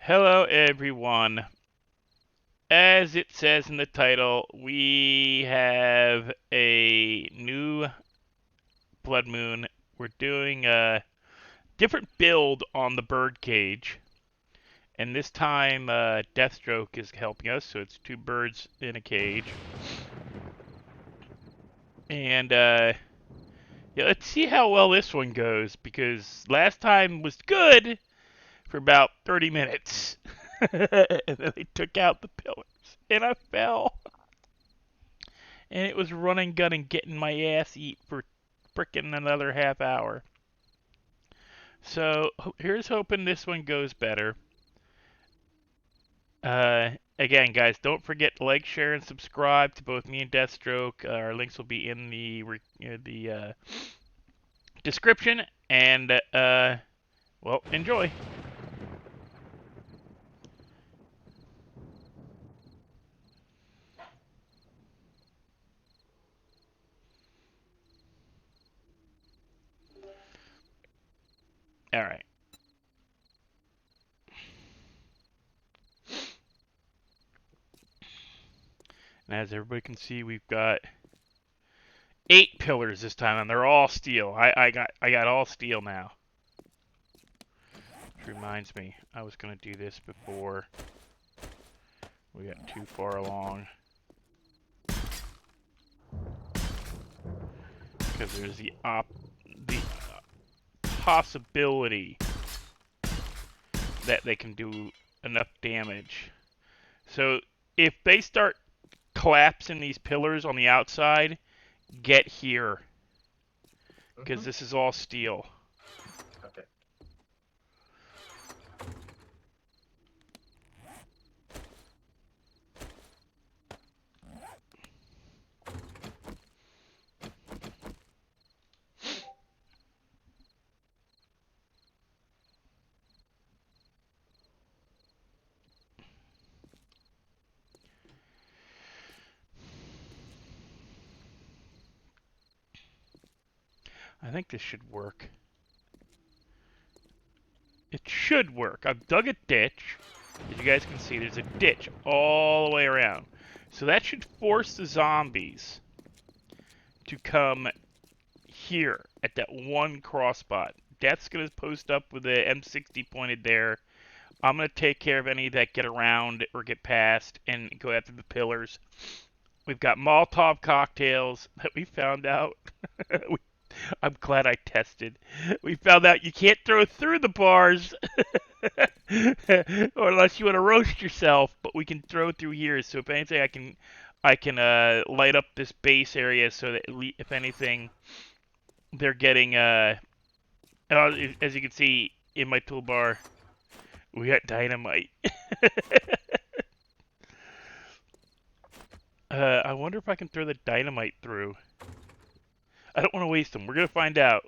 Hello, everyone. As it says in the title, we have a new Blood Moon. We're doing a different build on the bird cage. And this time, Deathstroke is helping us, so it's two birds in a cage. And, yeah, let's see how well this one goes, because last time was good for about 30 minutes. And then they took out the pillars, and I fell. And it was running, gunning, getting my ass eat for frickin' another half hour. So here's hoping this one goes better. Again, guys, don't forget to like, share, and subscribe to both me and Deathstroke. Our links will be in the description. And well, enjoy. All right. And as everybody can see, we've got 8 pillars this time, and they're all steel. I got all steel now. Which reminds me, I was gonna do this before we got too far along. Because there's the possibility that they can do enough damage. So if they start collapsing these pillars on the outside, get here. Because this is all steel. Okay. I think this should work. It should work. I've dug a ditch. As you guys can see, there's a ditch all the way around. So that should force the zombies to come here at that one cross spot. Death's going to post up with the M60 pointed there. I'm going to take care of any that get around or get past and go after the pillars. We've got Molotov cocktails that we found out. I'm glad I tested. We found out you can't throw through the bars, or unless you want to roast yourself. But we can throw through here. So if anything, I can light up this base area so that if anything, they're getting as you can see in my toolbar, we got dynamite. I wonder if I can throw the dynamite through. I don't want to waste them. We're gonna find out.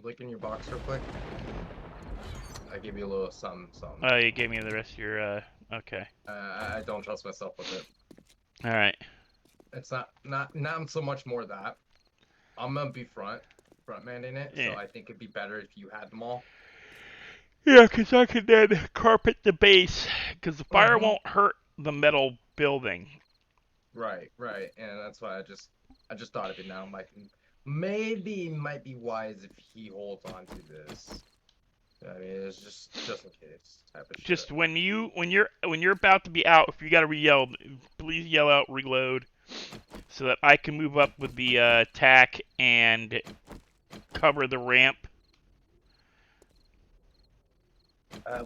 Look in your box real quick. I gave you a little something. Oh, you gave me the rest of your. Okay. I don't trust myself with it. All right. It's not so much more that. I'm gonna be front manning it, Yeah. so I think it'd be better if you had them all. Yeah, because I can then carpet the base, because the fire won't hurt the metal building. Right, and that's why I just thought of it now. Might be wise if he holds on to this. I mean, it's just in case type of shit. Just when you're about to be out, if you gotta re-yell, please yell out reload, so that I can move up with the attack and cover the ramp.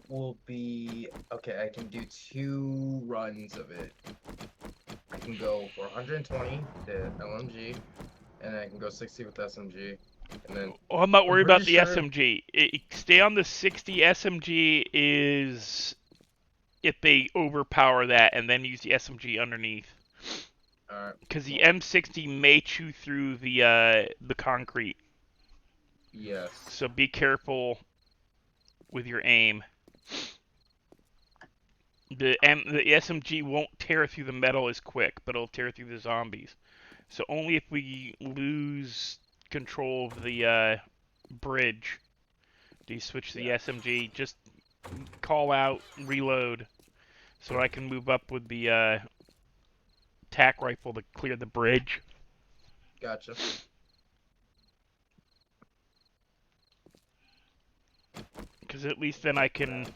Will be okay. I can do 2 runs of it. I can go for 120 the LMG, and then I can go 60 with SMG, and then. Oh, I'm not worried about the sure... SMG. Stay on the 60 SMG is if they overpower that, and then use the SMG underneath. Because the M60 may chew through the concrete. Yes. So be careful with your aim. The SMG won't tear through the metal as quick, but it'll tear through the zombies. So only if we lose control of the bridge do you switch to the SMG. Just call out, reload, so I can move up with the tack rifle to clear the bridge. Gotcha. Because at least then I can...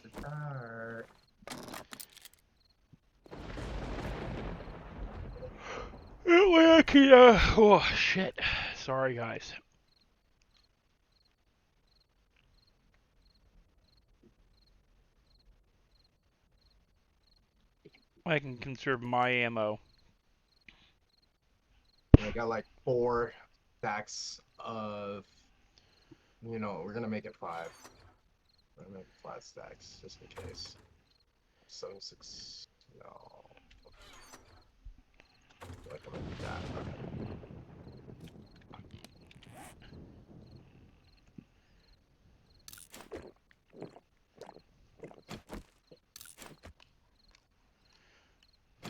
That way I can, oh, shit. Sorry, guys. I can conserve my ammo. I got like 4 stacks of, we're gonna make it 5. We're gonna make it 5 stacks just in case. 76. No. I feel like I'm gonna do that. Okay.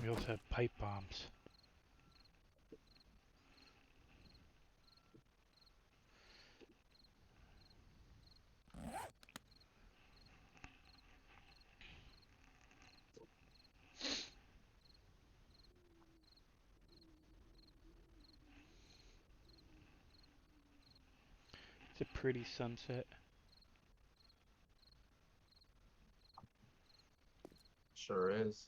We also have pipe bombs. It's a pretty sunset. Sure is.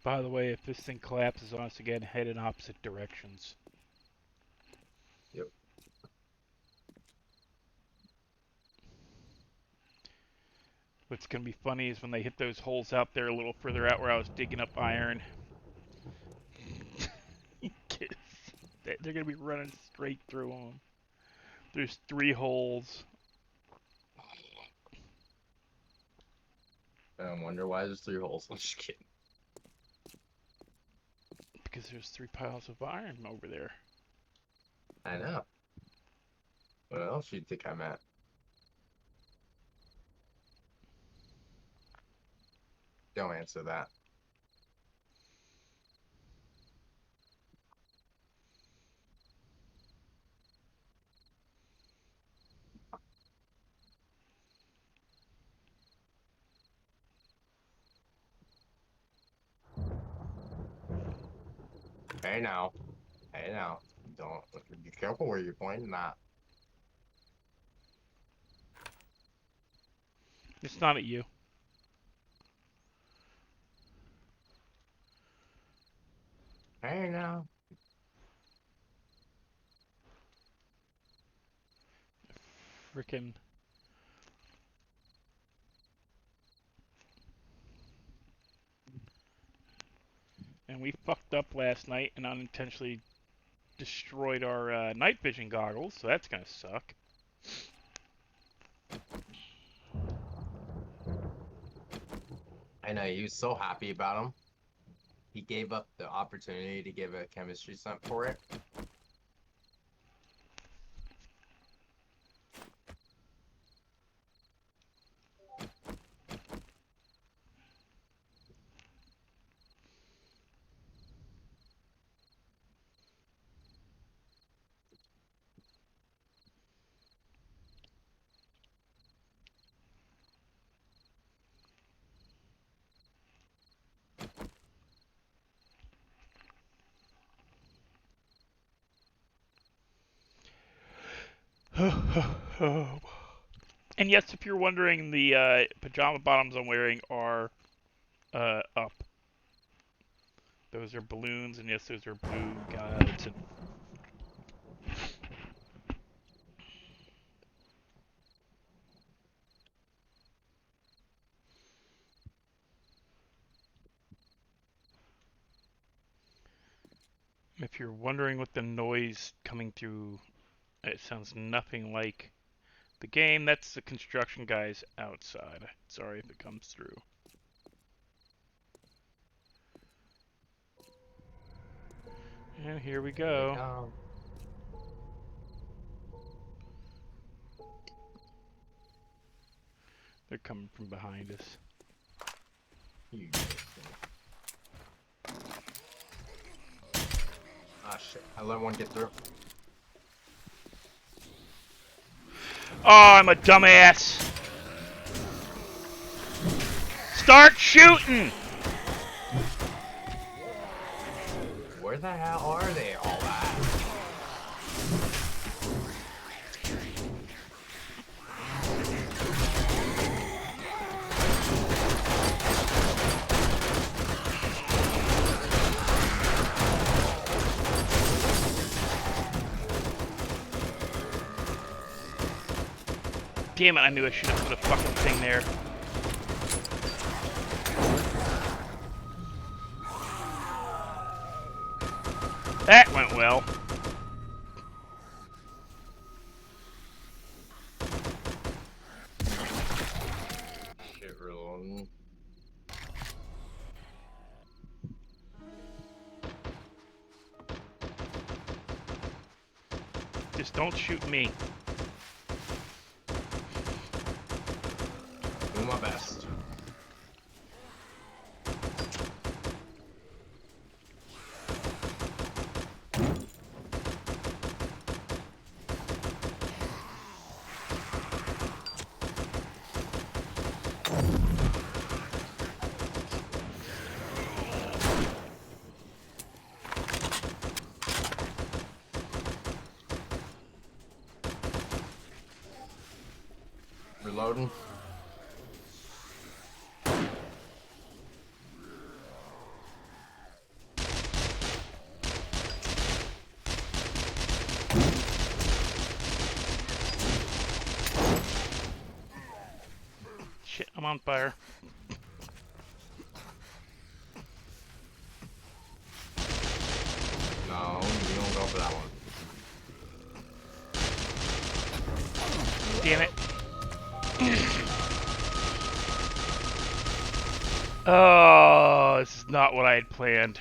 By the way, if this thing collapses on us again, head in opposite directions. Yep. What's going to be funny is when they hit those holes out there a little further out where I was digging up iron. They're going to be running straight through them. There's 3 holes. I wonder why there's 3 holes. I'm just kidding. Because there's 3 piles of iron over there. I know. What else do you think I'm at? Don't answer that. Hey now. Hey now. Don't be careful where you're pointing at. It's not at you. Hey now. Frickin'. And we fucked up last night and unintentionally destroyed our night vision goggles, so that's gonna suck. I know, he was so happy about him. He gave up the opportunity to give a chemistry stunt for it. And yes, if you're wondering, the pajama bottoms I'm wearing are up. Those are balloons, and yes, those are blue guides. If you're wondering what the noise coming through, it sounds nothing like the game. That's the construction guys outside. Sorry if it comes through. And here we go. They're coming from behind us. Ah, shit. I let one get through. Oh, I'm a dumbass! Start shooting! Where the hell are they all at? Damn it, I knew I should have put a fucking thing there. That went well. Shit, reloading. Just don't shoot me. Do my best. Reloading. Shit, I'm on fire. No, you don't go for that one. Damn it. Oh, this is not what I had planned.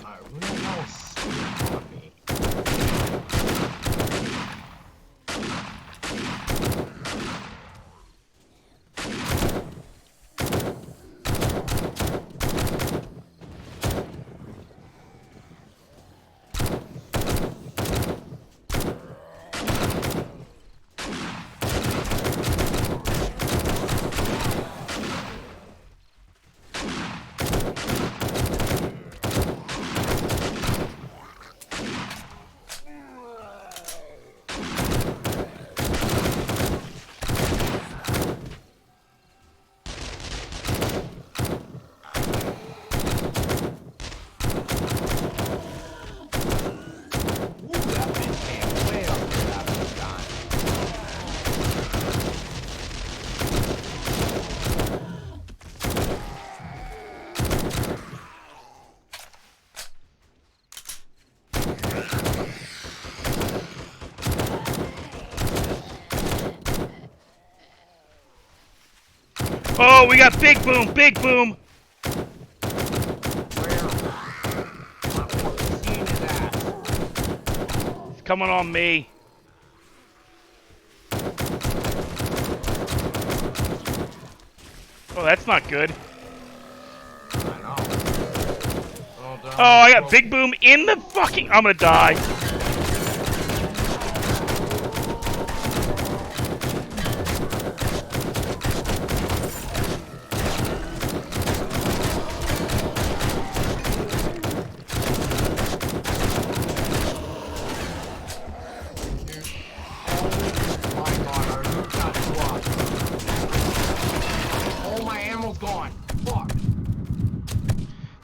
Alright, who the hell sneaked on me? Oh, we got big boom, big boom. It's coming on me. Oh, that's not good. Oh, I got big boom in the fucking... I'm gonna die.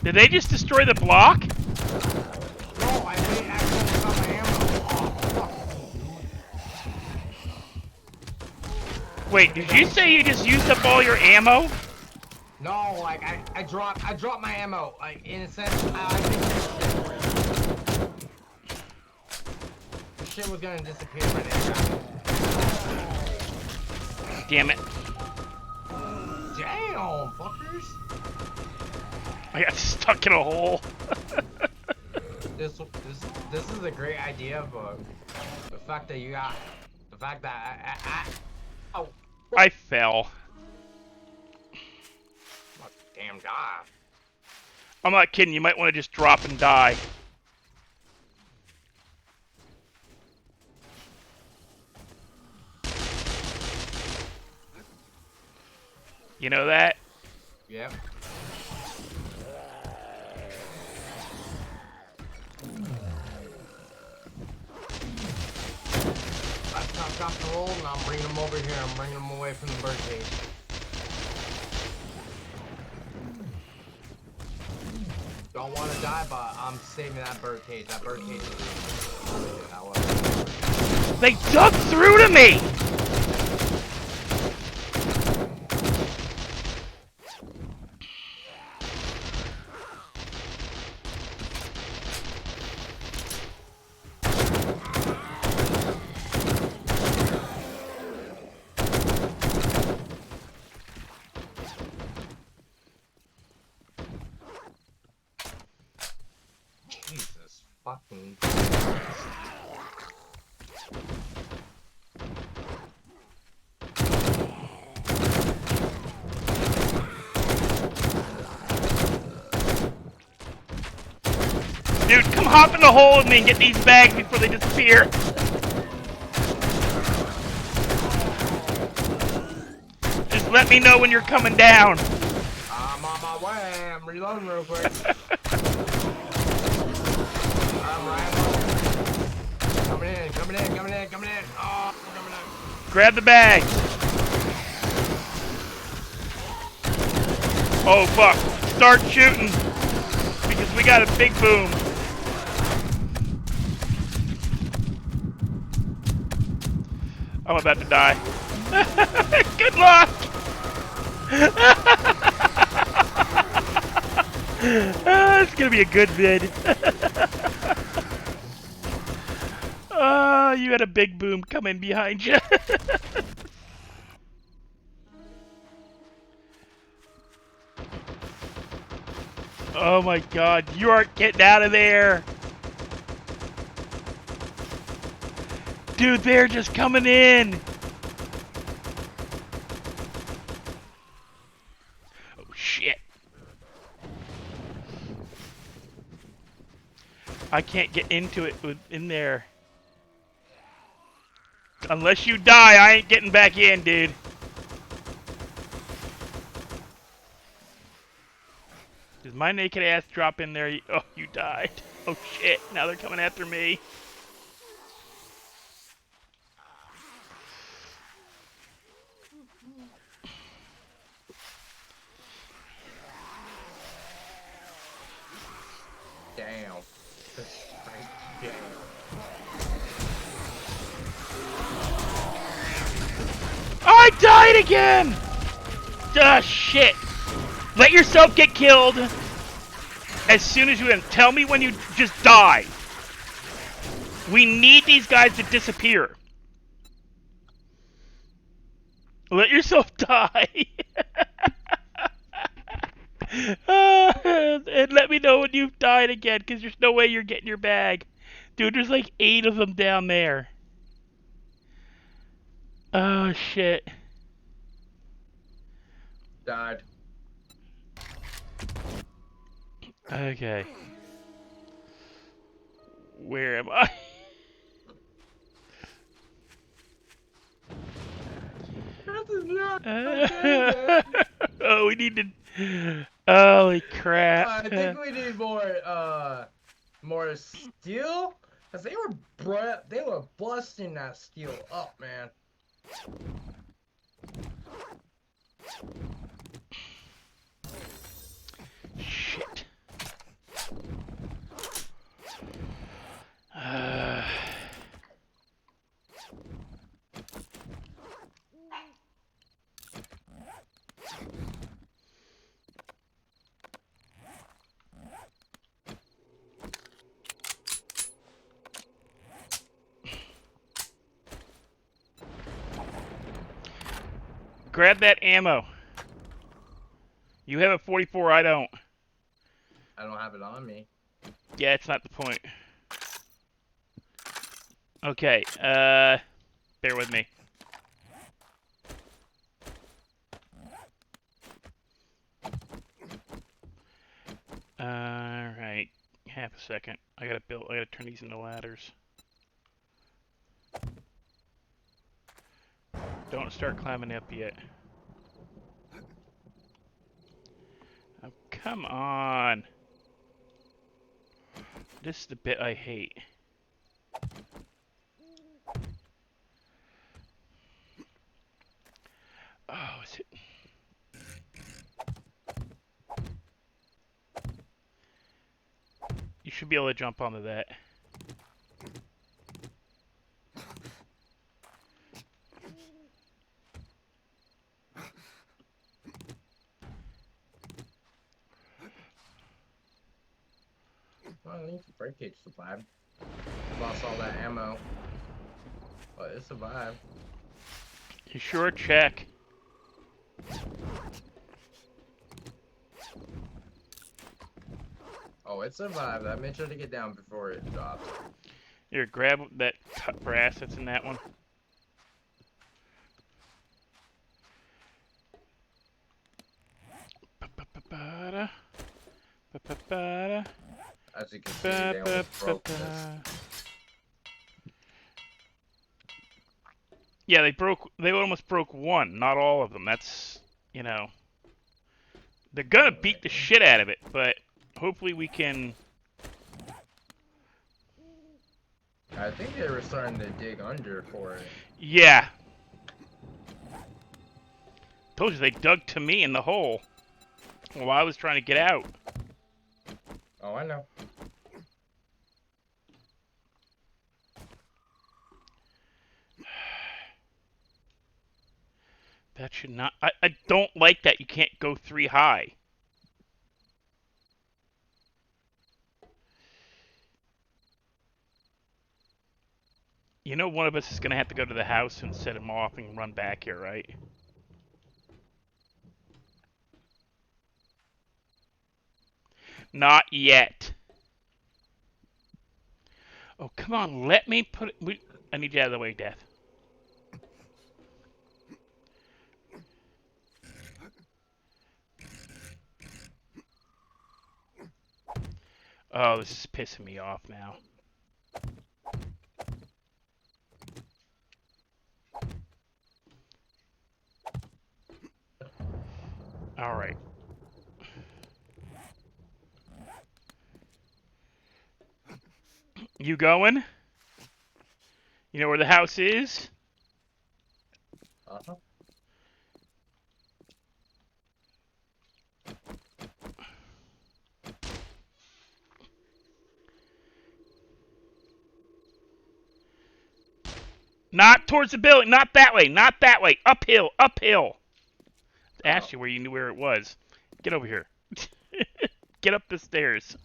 Did they just destroy the block? No, I made accidentally got my ammo. Oh, fuck. Wait, did you say you just used up all your ammo? No, like I dropped my ammo. Like in a sense, I didn't use it. shit was gonna disappear by now. Damn it. Damn, fuckers. I got stuck in a hole. This is a great idea, but the fact that you got, the fact that oh, I fell. damn god. I'm not kidding. You might want to just drop and die. You know that? Yep. I've got the roll and I'm bringing them over here. I'm bringing them away from the birdcage. Don't want to die, but I'm saving that birdcage. That birdcage is... They dug through to me! Jesus fucking... Dude, come hop in the hole with me and get these bags before they disappear. Just let me know when you're coming down. I'm on my way. I'm reloading real quick. I'm right. Coming in, coming in, coming in, coming in. Oh, I'm coming in. Grab the bags. Oh, fuck. Start shooting. Because we got a big boom. I'm about to die. Good luck! It's gonna be a good vid. You had a big boom come in behind you. Oh my god, you aren't getting out of there! Dude, they're just coming in! Oh shit. I can't get into it in there. Unless you die, I ain't getting back in, dude. Does my naked ass drop in there? Oh, you died. Oh shit, now they're coming after me. Damn. Damn. I died again! Ah, shit. Let yourself get killed as soon as you can. Tell me when you just die. We need these guys to disappear. Let yourself die. And let me know when you've died again, because there's no way you're getting your bag. Dude, there's like 8 of them down there. Oh, shit. Died. Okay. Where am I? This is not okay, Oh, we need to... Holy crap. I think we need more steel, cause they were busting that steel up, man. Shit. Grab that ammo. You have a 44, I don't. I don't have it on me. Yeah, it's not the point. Okay, bear with me. Alright, half a second. I gotta turn these into ladders. Don't start climbing up yet. Oh, come on. This is the bit I hate. Oh, is it? You should be able to jump onto that. Well, at least the break cage survived. Lost all that ammo. But it survived. You sure? Check. Oh, it survived. I made sure to get down before it dropped. Here, grab that cut brass that's in that one. Ba-ba-ba-ba-da. Ba-ba-ba-da. As you can see, they almost broke this. Yeah, they almost broke one, not all of them. That's, you know. They're gonna beat the shit out of it, but hopefully we can. I think they were starting to dig under for it. Yeah. Told you they dug to me in the hole while I was trying to get out. Oh, I know. That should not. I don't like that you can't go 3 high. You know one of us is going to have to go to the house and set him off and run back here, right? Not yet. Oh, come on. Let me put it... I need you out of the way, Death. Oh, this is pissing me off now. All right. You going? You know where the house is? Uh-huh. Not towards the building. Not that way. Not that way. Uphill. Uphill. I asked you where you knew where it was. Get over here. Get up the stairs.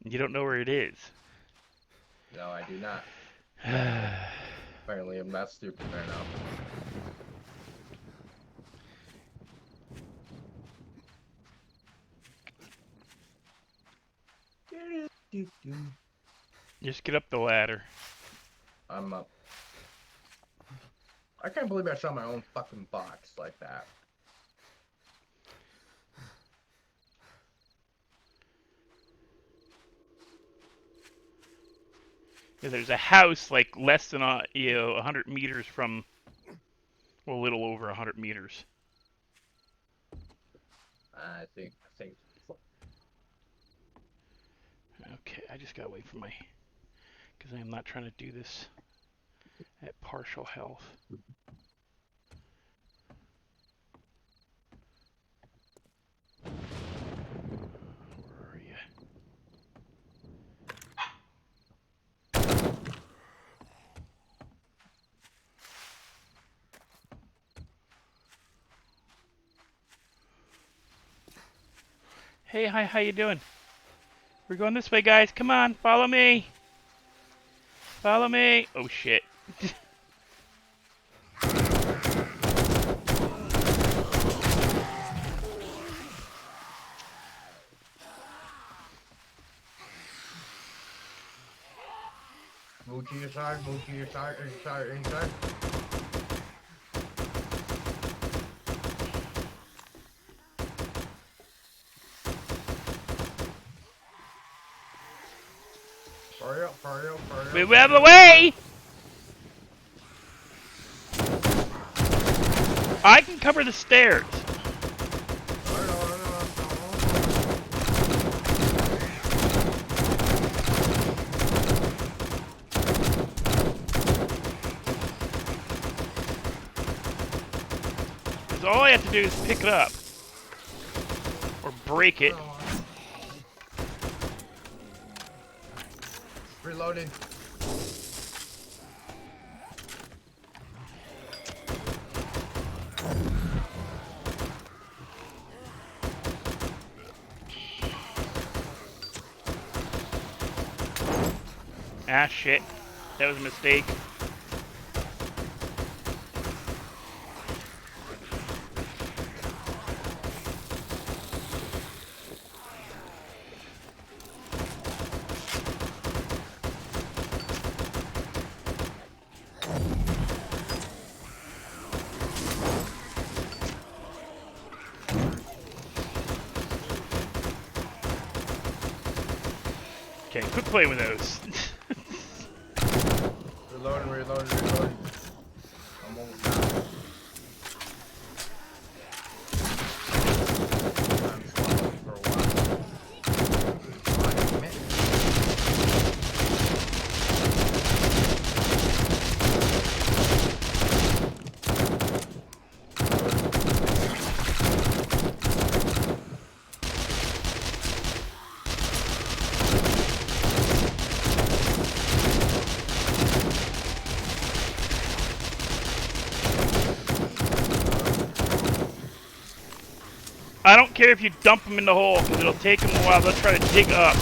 You don't know where it is. No, I do not. Apparently, I'm not stupid right now. Just get up the ladder. I'm up. I can't believe I shot my own fucking box like that. Yeah, there's a house like less than 100 meters from, well, a little over 100 meters. I think. Okay, I just gotta wait for my, because I am not trying to do this at partial health. Where are you? Hey, hi, how you doing? We're going this way, guys. Come on, follow me. Follow me. Oh, shit. Move to your side, move to your side, or your side, or your side. Hurry up, hurry up, hurry up. Move out of the way! I can cover the stairs. Because all I have to do is pick it up. Or break it. Reloading. Ah, shit. That was a mistake. Okay, quit playing with those. Reloading, reloading, reloading. I'm almost done. I'm swallowing for a while. Come on, damn it. I don't care if you dump them in the hole, because it'll take them a while. They'll try to dig up.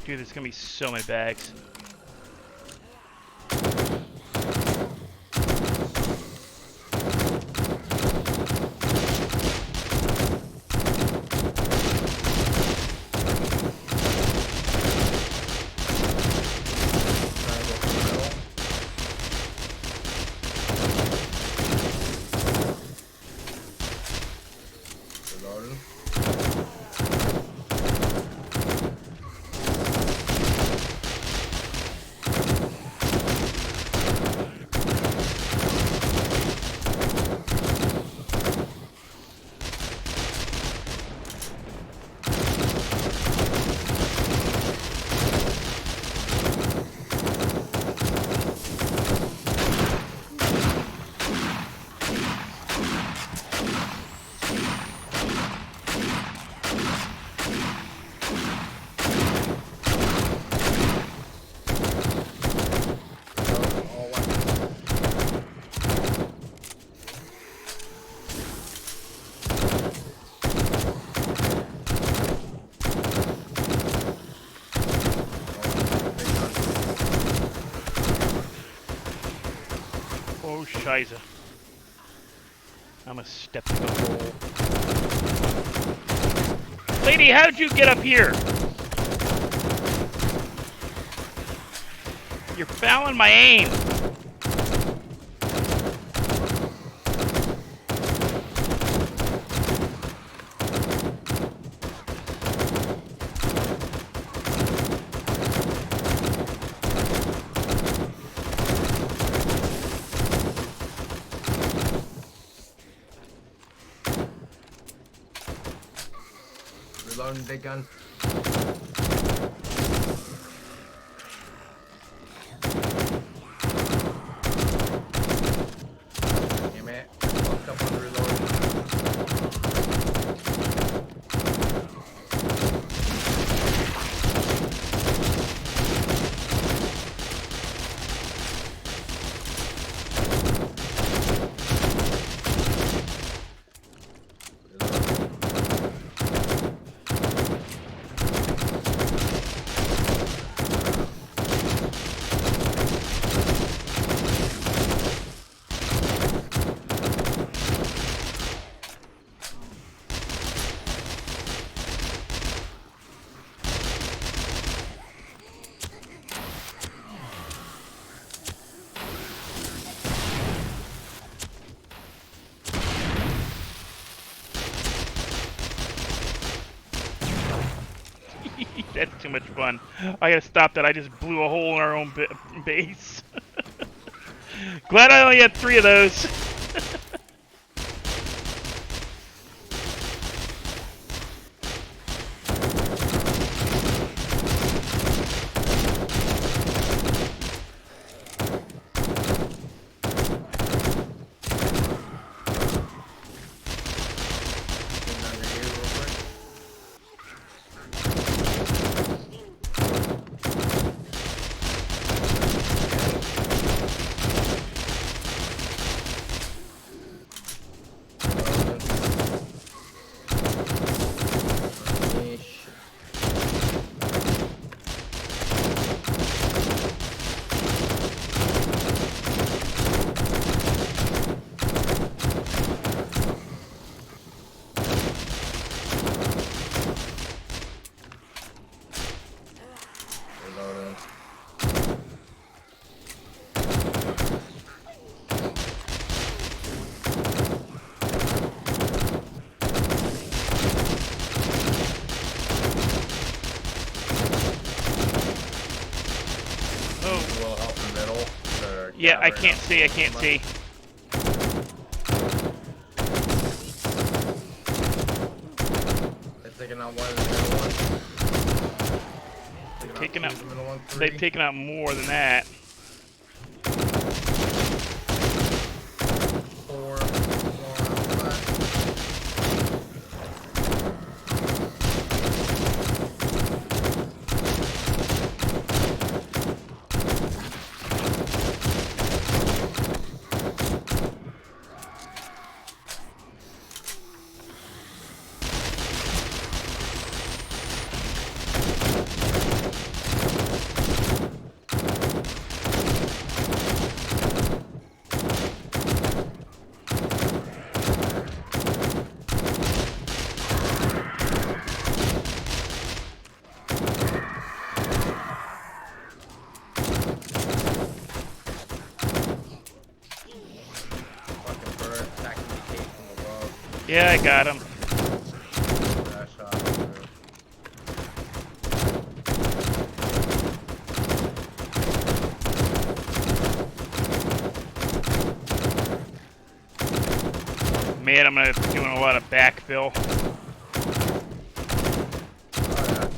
Dude, there's gonna be so many bags. Oh, Shiza. I'm a step in the hole. Lady, how'd you get up here? You're fouling my aim. Reloading big gun. Damn it. I fucked up on the reload. too much fun. I gotta stop that. I just blew a hole in our own base. Glad I only had 3 of those. Getting under here real quick. Reloading. Oh, Will help the middle. They're yeah, I gathering can't up see. I so can't much. see. They're taking out one of the middle ones. Taking out. two of the middle ones, They've 3. taken out more than that. 4. 5. Fucking bird attacking the cave from above. Yeah, I got him. That shot through. Man, I'm gonna be doing a lot of backfill. Oh, yeah.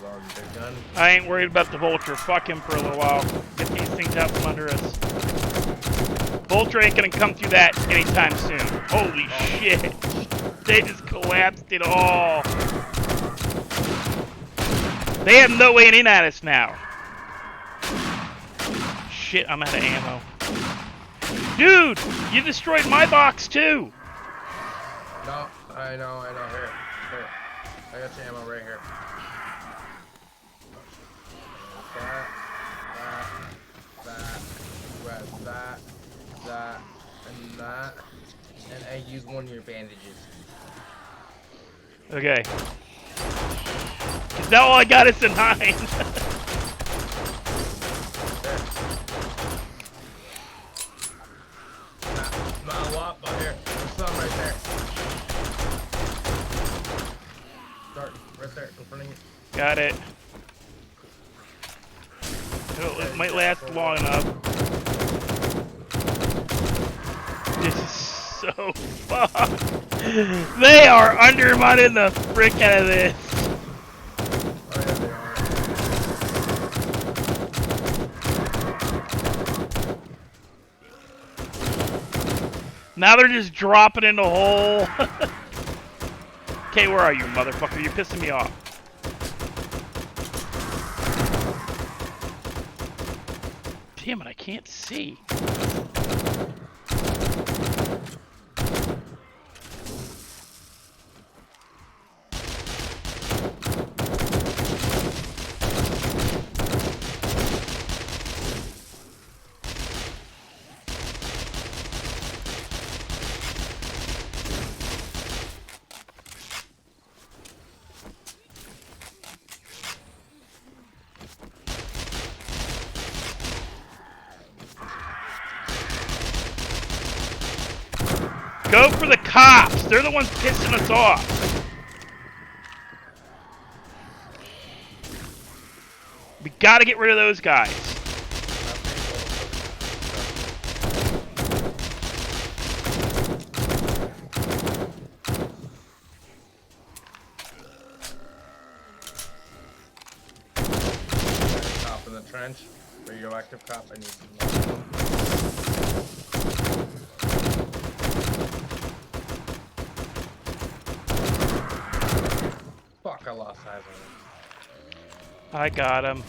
Reloading big gun. I ain't worried about the vulture. Fuck him for a little while. Get these things out from under us. Vulture ain't gonna come through that anytime soon. Holy shit. They just collapsed it all. They have no way in at us now. Shit, I'm out of ammo. Dude, you destroyed my box too. No, I know. Here. I got your ammo right here. That, and that. And I use one of your bandages. Okay. 'Cause now all I got is a 9. There. Not a lot, but here. There's some right there. Start right there in front of you. Got it. It might last long enough. This is so fucked. They are undermining the frick out of this. Oh yeah, they are. Now they're just dropping in the hole. Okay, where are you, motherfucker? You're pissing me off. Damn it, I can't see. Go for the cops. They're the ones pissing us off. We gotta get rid of those guys. Cop in the trench. Radioactive cop. I need some more. Fuck, I lost eyes on I got him.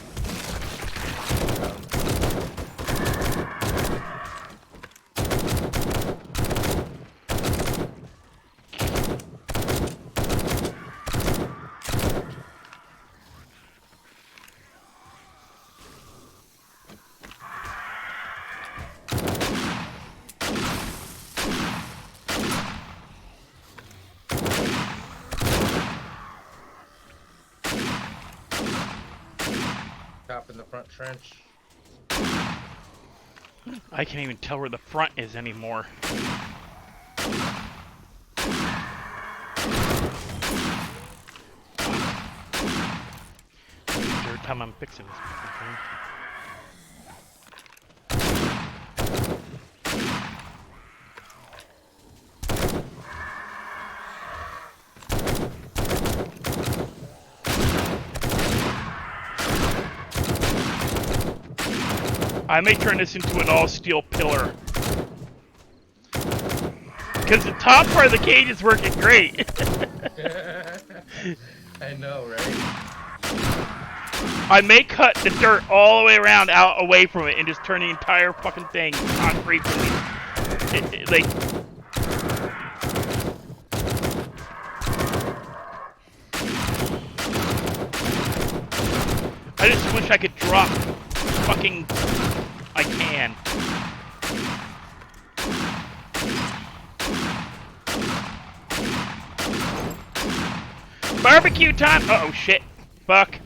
Cop in the front trench. I can't even tell where the front is anymore. Every time I'm fixing this fucking thing. I may turn this into an all-steel pillar. Because the top part of the cage is working great. I know, right? I may cut the dirt all the way around out away from it and just turn the entire fucking thing concrete for me. Like... I just wish I could drop fucking... I can. Barbecue time! Uh-oh, shit. Fuck.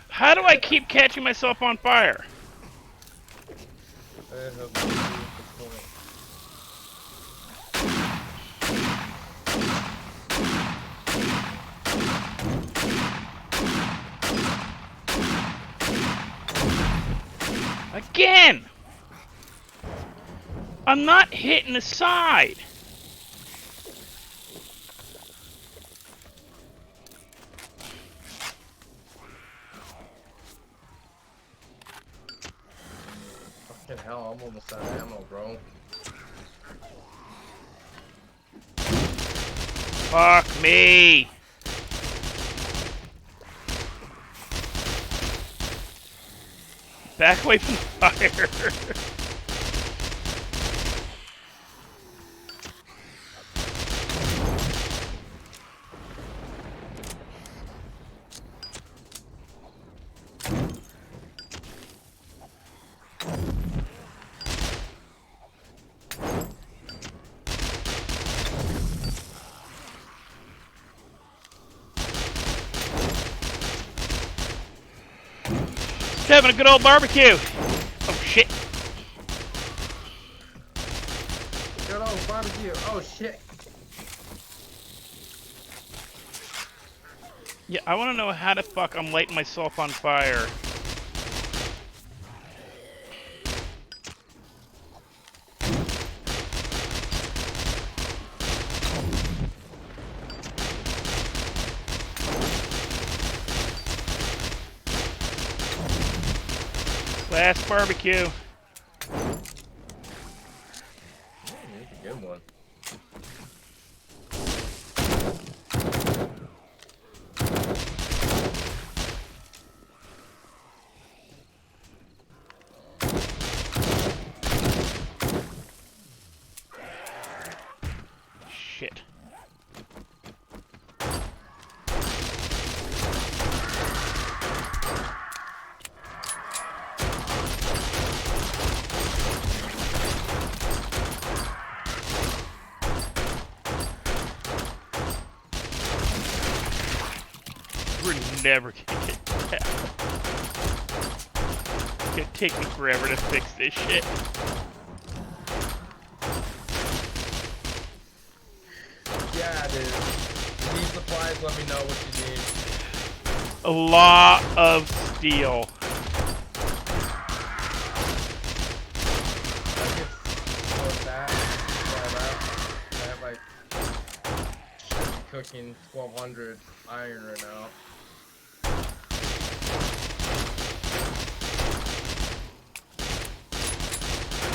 How do I keep catching myself on fire? I have no clue at this point. Again! I'm not hitting the side. Fucking hell, I'm almost out of ammo, bro. Fuck me. Back away from the fire. Having a good old barbecue. Oh shit. Good old barbecue. Oh shit. Yeah, I want to know how the fuck I'm lighting myself on fire. Last barbecue. That's a good one. Shit. never gonna get down. It's gonna take me forever to fix this shit. Yeah, dude. If you need supplies, let me know what you need. A lot of steel. I can support that. I have like should be cooking 1,200 iron right now.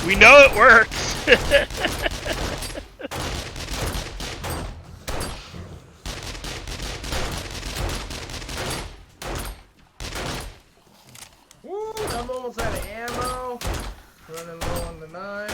We know it works. Woo! I'm almost out of ammo. Running low on the 9.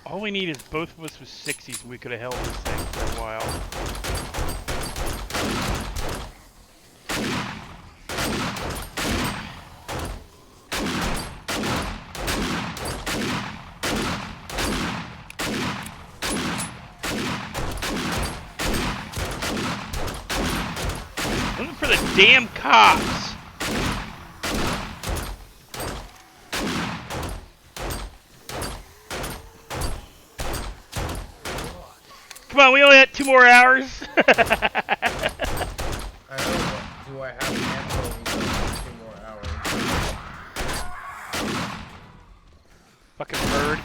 All we need is both of us with 60s. We could have held this thing for a while. Looking for the damn cops. Come on, we only had 2 more hours. I know, but do I have ammo in 2 more hours? Fucking bird.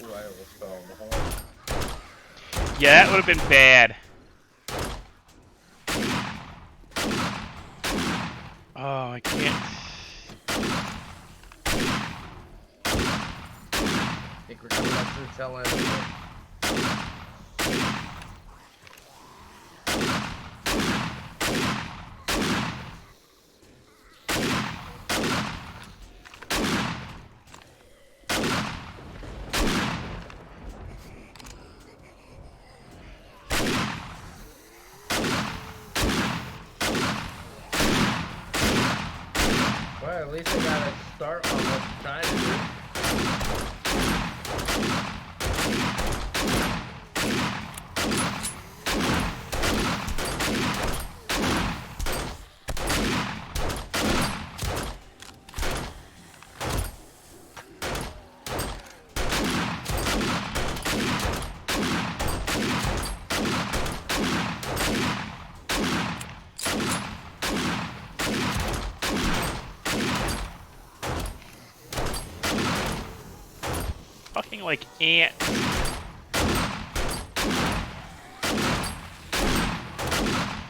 Ooh, I almost fell in the hole. Yeah, that would have been bad. Oh, I can't. I think we're coming up to the tail end of it. Well, at least I got a start on what I'm trying to do. Fucking like ants.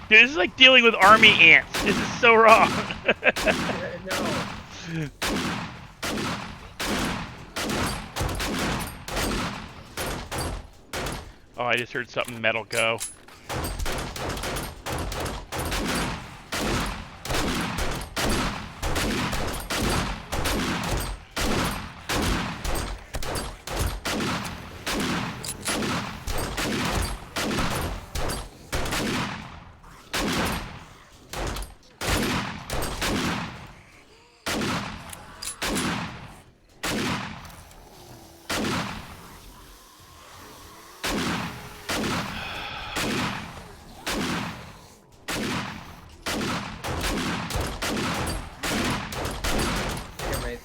Dude, this is like dealing with army ants. This is so wrong. No. Oh, I just heard something metal go.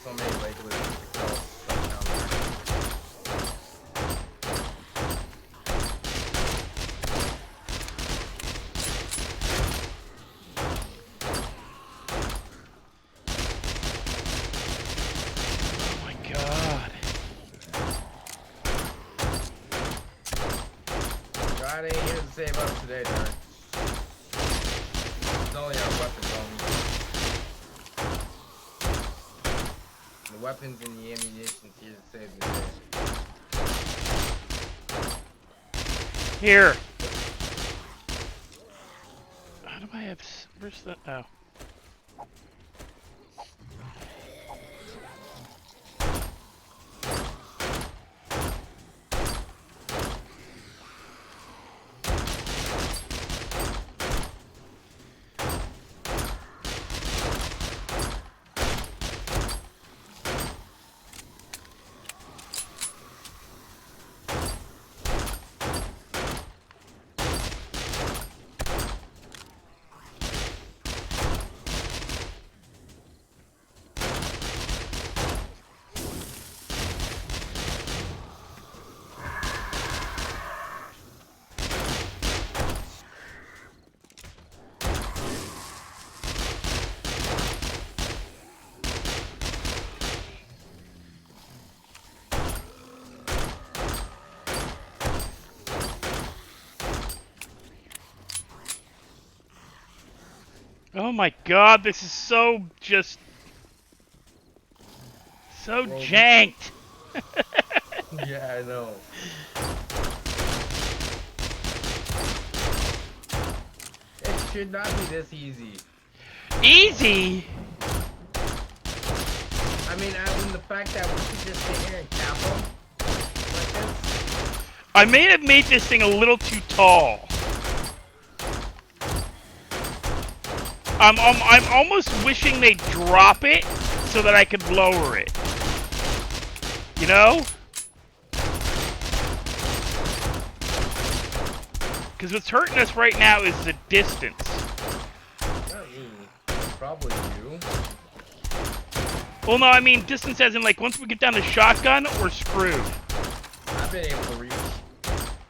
So many Legos to kill stuff down there. Oh my god. God ain't here to save us today, Dark. It's only our weapons only. weapons and the ammunition here to save the day. Here. How do I have... Where's the... Oh. Oh my god, this is so just... So Well, janked. Yeah, I know. It should not be this easy. Easy? I mean, the fact that we could just sit here and cap them like this. I may have made this thing a little too tall. I'm almost wishing they'd drop it so that I could lower it. You know? Because what's hurting us right now is the distance. Not me. Probably you. Well, no, I mean distance as in, like, once we get down the shotgun, we're screwed. I've been able to reach. We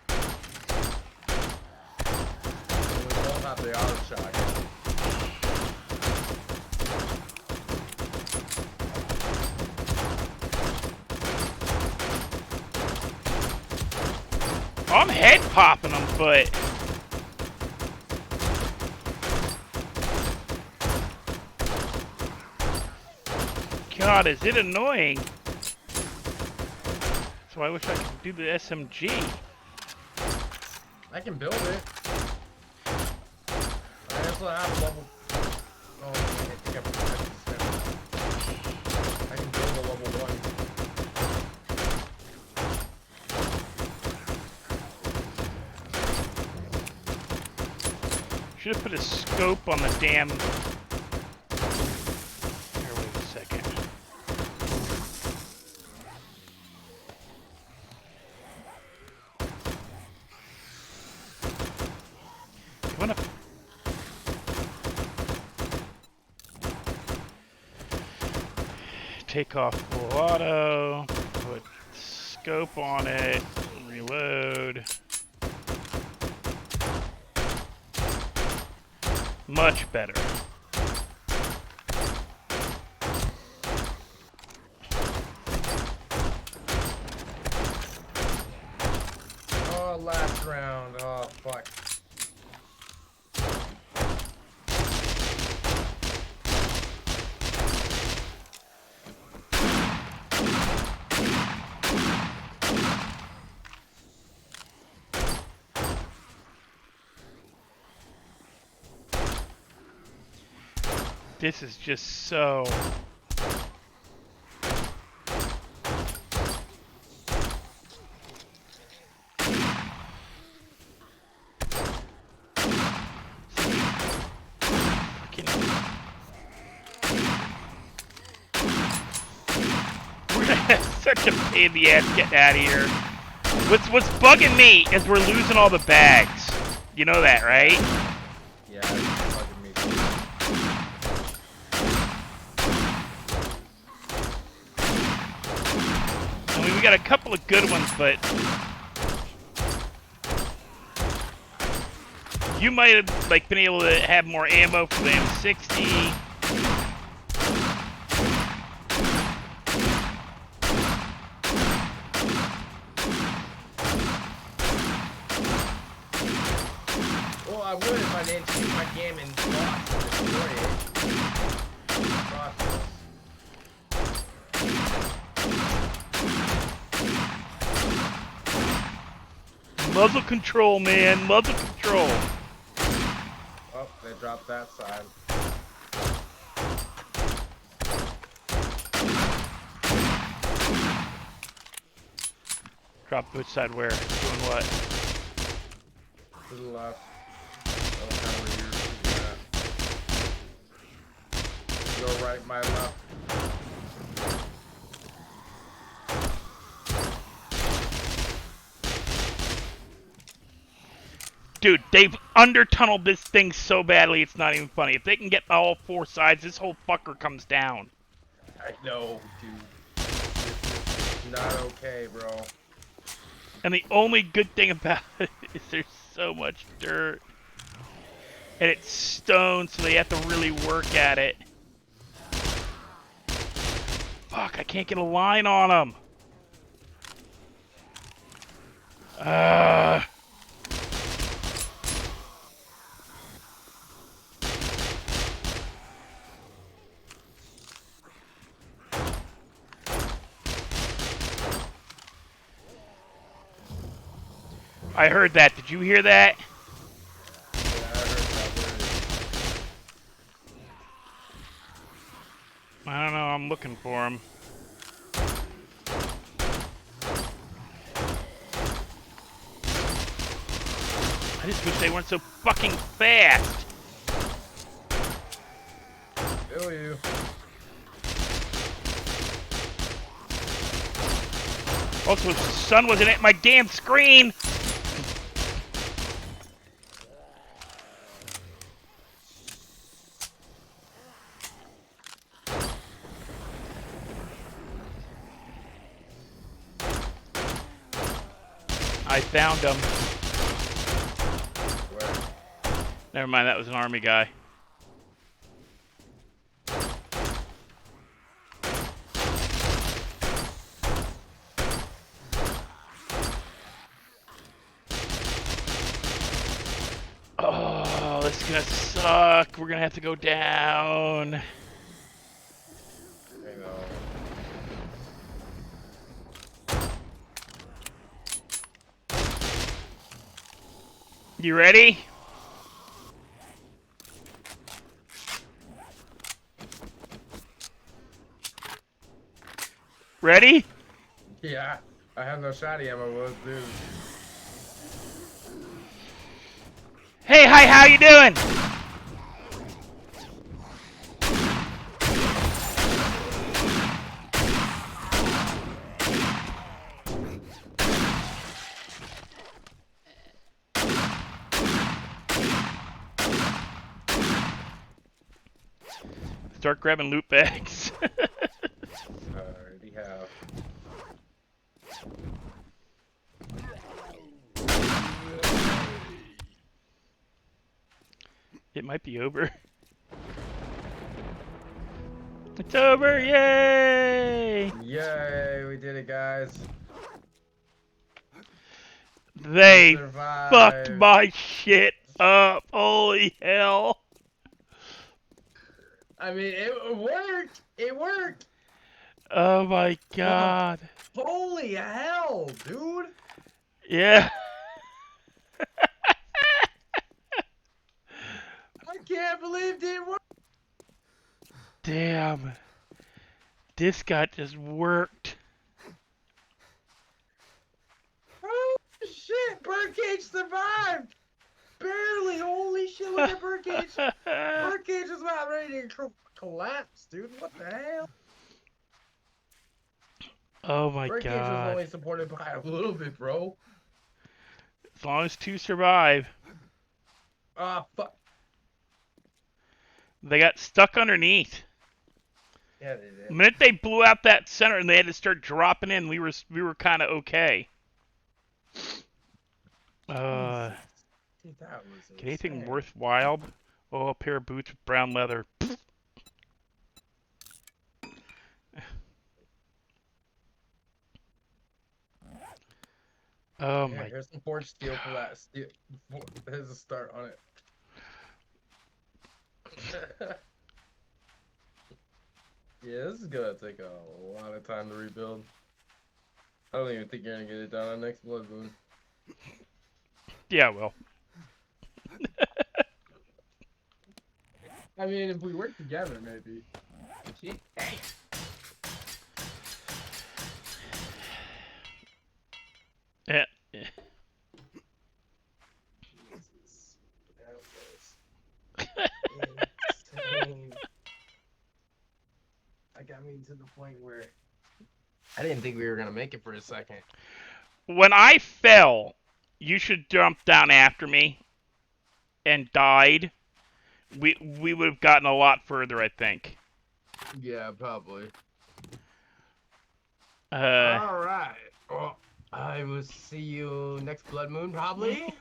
both have the auto shotgun. I'm head popping them, but... God, is it annoying? So I wish I could do the SMG. I can build it. I also have a level... Oh, I think I can build a level 1. Should have put a scope on the damn... Here, wait a second. You wanna... Take off full auto, put scope on it, reload. Much better. Oh, last round. Oh, fuck. This is just so... We're such a pain in the ass getting out of here. What's bugging me is we're losing all the bags. You know that, right? Yeah, it's bugging me too. I mean, we got a couple of good ones, but you might have like been able to have more ammo for the M60. Well, I would if I didn't shoot my Gammon box to destroy it. Process. Muzzle control, man. Muzzle control. Oh, they dropped that side. Drop which side where? Doing what? To the left. I don't know where you're shooting at. Your right, my left. Dude, they've under-tunneled this thing so badly it's not even funny. If they can get all four sides, this whole fucker comes down. I know, dude. This is not okay, bro. And the only good thing about it is there's so much dirt. And it's stone, so they have to really work at it. Fuck, I can't get a line on them. I heard that. Did you hear that? Yeah, I heard that. I don't know. I'm looking for him. I just wish they weren't so fucking fast. Feel you. Also, the sun wasn't at my damn screen. I found him. Where? Never mind, that was an army guy. Oh, this is gonna suck. We're gonna have to go down. I know. You ready? Ready? Yeah, I have no shotty ammo, but let's do it. Hey, hi, how you doing? Start grabbing loot bags. I already have. It might be over. It's over, yay! Yay, we did it, guys. They We survived. fucked my shit up. Holy hell. I mean, it worked. It worked. Oh my god. Holy hell, dude. Yeah. I can't believe it worked. Damn. This got just worked. Oh, shit. Birdcage survived. Barely. Holy shit. Look at Birdcage. Birdcage is about ready to collapse, dude. What the hell? Oh my Birdcage was god. only supported by a little bit, bro. As long as two survive. Ah, fuck. They got stuck underneath. Yeah, they did. The minute they blew out that center and they had to start dropping in, we were kind of okay. Dude, that was Can anything insane. worthwhile? Oh, a pair of boots with brown leather. Oh Yeah, my. here's some forged steel for that. Steel. There's a start on it. Yeah, this is gonna take a lot of time to rebuild. I don't even think you're gonna get it done on next Blood Moon. Yeah, well. I mean, if we work together, maybe. Shit. Hey. Yeah. Jesus. That was insane. I got me to the point where I didn't think we were gonna make it for a second. When I fell, you should jump down after me and died. We would have gotten a lot further, I think. Yeah, probably. Uh, All right. Well, I will see you next blood moon, probably.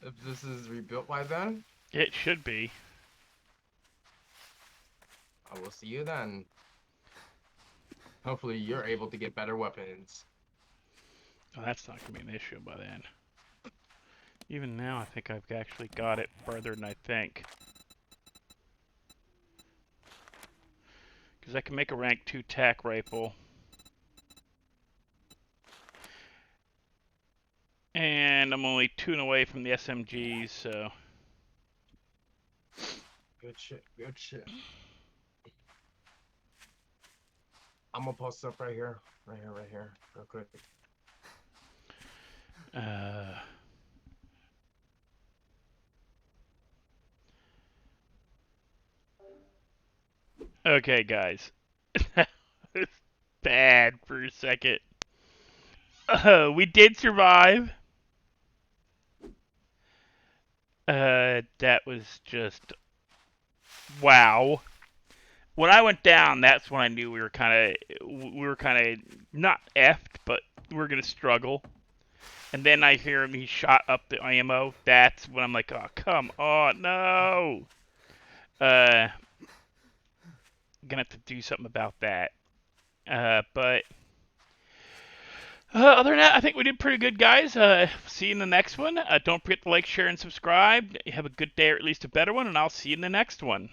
If this is rebuilt by then, it should be. I will see you then. Hopefully, you're able to get better weapons. Oh, that's not gonna be an issue by then. Even now, I think I've actually got it further than I think. Because I can make a rank 2 tac rifle. And I'm only 2 away from the SMGs, so... Good shit. Good shit. I'm gonna post up right here, real quick. Okay, guys. That was bad for a second. We did survive. That was just... wow. When I went down, that's when I knew we were kind of not effed, but we were gonna struggle. And then I hear him, he shot up the ammo. That's when I'm like, oh, come on, no. Gonna have to do something about that. But other than that, I think we did pretty good, guys. See you in the next one. Don't forget to like, share, and subscribe. Have a good day, or at least a better one, and I'll see you in the next one.